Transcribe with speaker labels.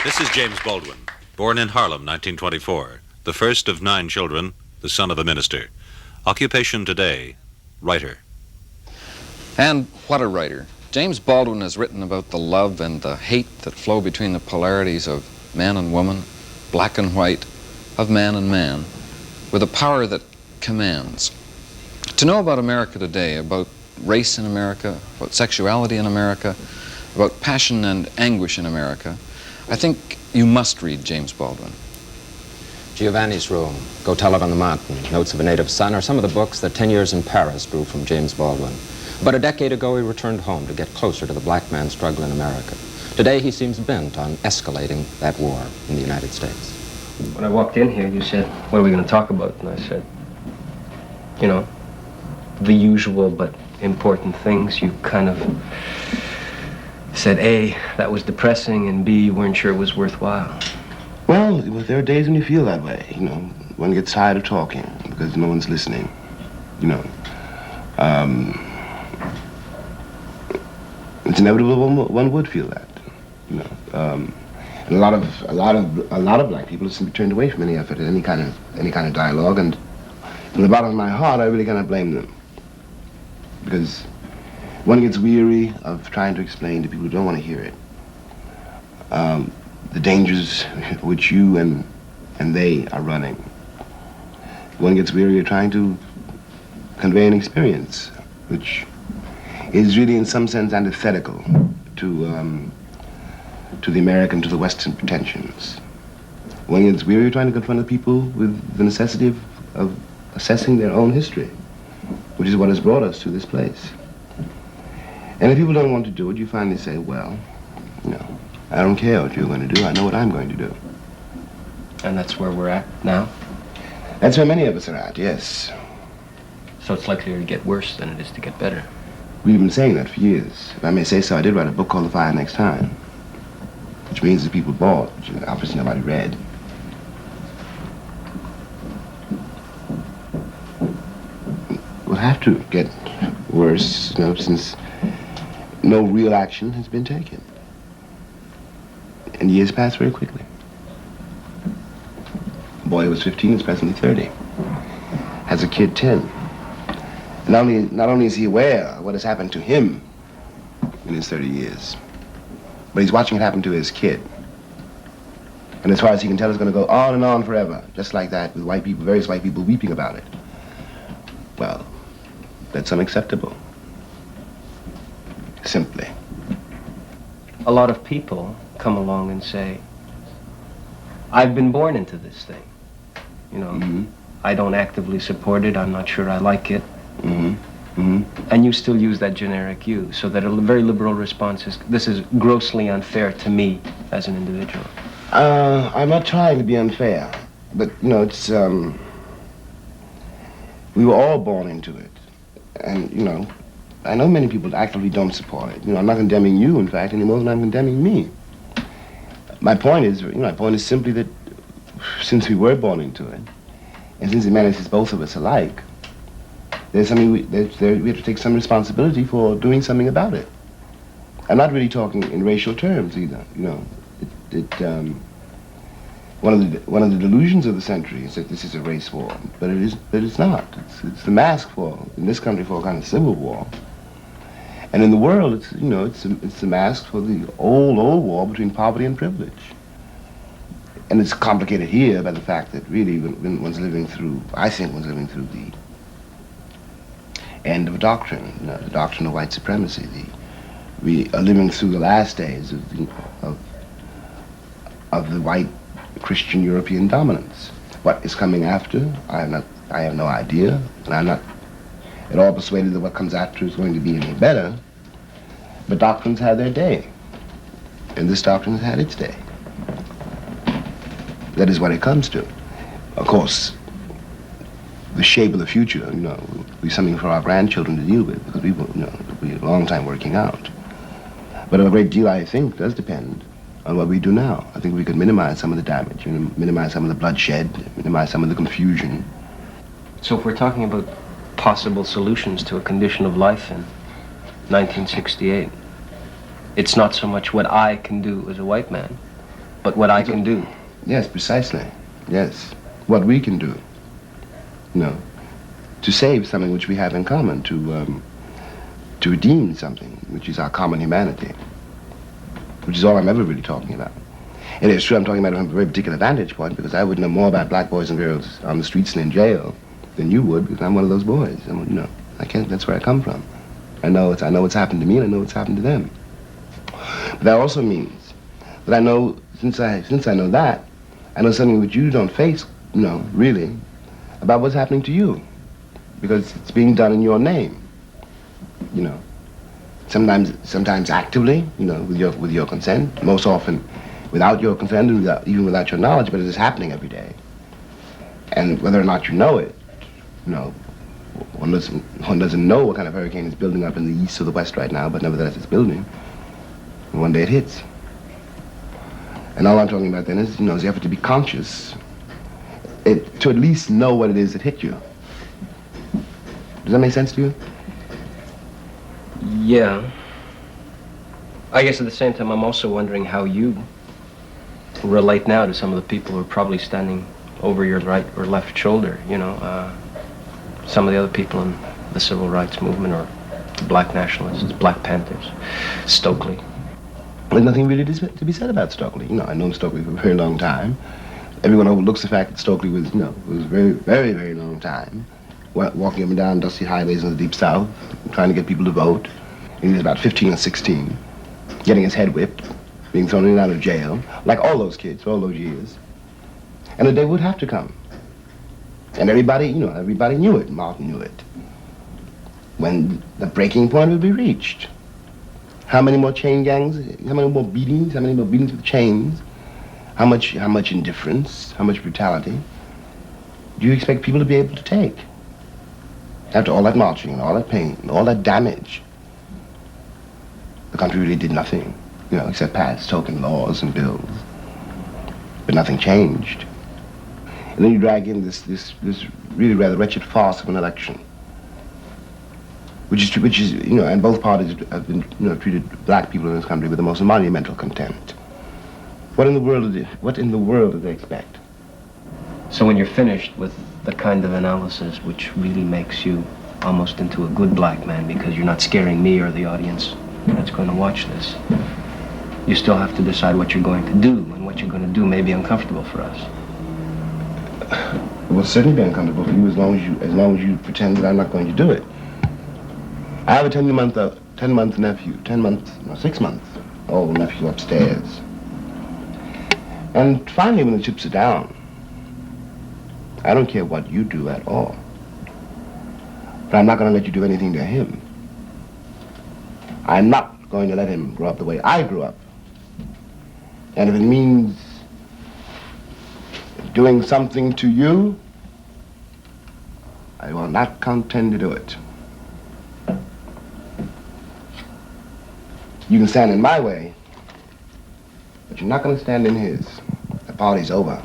Speaker 1: This is James Baldwin, born in Harlem, 1924, the first of 9 children, the son of a minister. Occupation today, writer.
Speaker 2: And what a writer. James Baldwin has written about the love and the hate that flow between the polarities of man and woman, black and white, of man and man, with a power that commands. To know about America today, about race in America, about sexuality in America, about passion and anguish in America, I think you must read James Baldwin.
Speaker 3: Giovanni's Room, Go Tell It on the Mountain, Notes of a Native Son are some of the books that 10 years in Paris drew from James Baldwin. About a decade ago, he returned home to get closer to the black man's struggle in America. Today, he seems bent on escalating that war in the United States.
Speaker 4: When I walked in here, you said, what are we going to talk about? And I said, you know, the usual but important things. You kind of said, A, that was depressing, and B, you weren't sure it was worthwhile.
Speaker 5: Well, there are days when you feel that way, you know. One gets tired of talking because no one's listening, you know. It's inevitable one would feel that, you know. And a lot of black people have simply turned away from any effort at any kind of dialogue, and from the bottom of my heart, I really cannot blame them, because one gets weary of trying to explain to people who don't want to hear it the dangers which you and they are running. One gets weary of trying to convey an experience which is really in some sense antithetical to the American, to the Western pretensions. One gets weary of trying to confront the people with the necessity of assessing their own history, which is what has brought us to this place. And if people don't want to do it, you finally say, well, you know, I don't care what you're going to do, I know what I'm going to do.
Speaker 4: And that's where we're at now?
Speaker 5: That's where many of us are at, yes.
Speaker 4: So it's likelier to get worse than it is to get better.
Speaker 5: We've been saying that for years. If I may say so, I did write a book called The Fire Next Time, which means that people bought, which obviously nobody read. We'll have to get worse, you know, since no real action has been taken. And years pass very quickly. A boy who was 15 is presently 30. Has a kid 10. And not only is he aware of what has happened to him in his 30 years, but he's watching it happen to his kid. And as far as he can tell, it's going to go on and on forever, just like that, with white people, various white people weeping about it. Well, that's unacceptable. Simply.
Speaker 4: A lot of people come along and say, I've been born into this thing. You know, I don't actively support it, I'm not sure I like it. And you still use that generic you, so that a very liberal response is, this is grossly unfair to me as an individual.
Speaker 5: I'm not trying to be unfair, but, you know, it's, we were all born into it. And, you know, I know many people actively don't support it. You know, I'm not condemning you, in fact, any more than I'm condemning me. My point is, you know, my point is simply that since we were born into it, and since it manages both of us alike, there's something we have to take some responsibility for doing something about it. I'm not really talking in racial terms either. You know, one of the delusions of the century is that this is a race war, but it's not. It's the mask for, in this country, for a kind of civil war. And in the world, it's, you know, it's the mask for the old war between poverty and privilege. And it's complicated here by the fact that really when one's living through, I think one's living through the end of a doctrine, you know, the doctrine of white supremacy. We are living through the last days of the white Christian European dominance. What is coming after, I have no idea, and I'm not at all persuaded that what comes after is going to be any better. But doctrines had their day, and this doctrine has had its day. That is what it comes to. Of course, the shape of the future, you know, will be something for our grandchildren to deal with, because we will, you know, it'll be a long time working out. But a great deal, I think, does depend on what we do now. I think we could minimize some of the damage, you know, minimize some of the bloodshed, minimize some of the confusion.
Speaker 4: So if we're talking about possible solutions to a condition of life in 1968, it's not so much what I can do as a white man, but what I can do.
Speaker 5: Yes, precisely. Yes. What we can do. You know, to save something which we have in common, to redeem something which is our common humanity, which is all I'm ever really talking about. And it's true I'm talking about it from a very particular vantage point, because I would know more about black boys and girls on the streets and in jail than you would, because I'm one of those boys. And, you know, that's where I come from. I know what's happened to me, and I know what's happened to them. But that also means that I know, since I know that, I know something which you don't face, you know, really, about what's happening to you, because it's being done in your name, you know. Sometimes actively, you know, with your consent. Most often, without your consent and even without your knowledge, but it is happening every day. And whether or not you know it, you know, one doesn't know what kind of hurricane is building up in the east or the west right now, but nevertheless it's building. And one day it hits. And all I'm talking about then is, you know, is the effort to be conscious, to at least know what it is that hit you. Does that make sense to you?
Speaker 4: Yeah. I guess at the same time, I'm also wondering how you relate now to some of the people who are probably standing over your right or left shoulder, you know, some of the other people in the civil rights movement, or the black nationalists, Black Panthers, Stokely.
Speaker 5: There's nothing really to be said about Stokely. You know, I've known Stokely for a very long time. Everyone overlooks the fact that Stokely was, you know, was a very, very, very long time walking up and down dusty highways in the Deep South, trying to get people to vote. And he was about 15 or 16, getting his head whipped, being thrown in and out of jail, like all those kids for all those years. And the day would have to come. And everybody, you know, everybody knew it. Martin knew it. When the breaking point would be reached. How many more chain gangs, how many more beatings with chains, how much indifference, how much brutality do you expect people to be able to take? After all that marching and all that pain and all that damage, the country really did nothing, you know, except pass token laws and bills. But nothing changed. And then you drag in this really rather wretched farce of an election, which is, you know, and both parties have been, you know, treated black people in this country with the most monumental contempt. What in the world did they expect?
Speaker 4: So when you're finished with the kind of analysis which really makes you almost into a good black man, because you're not scaring me or the audience that's going to watch this, you still have to decide what you're going to do, and what you're going to do may be uncomfortable for us.
Speaker 5: It will certainly be uncomfortable for you as long as you pretend that I'm not going to do it. I have a 6-month-old nephew upstairs. And finally, when the chips are down, I don't care what you do at all. But I'm not going to let you do anything to him. I'm not going to let him grow up the way I grew up. And if it means doing something to you, I will not contend to do it. You can stand in my way, but you're not going to stand in his. The party's over.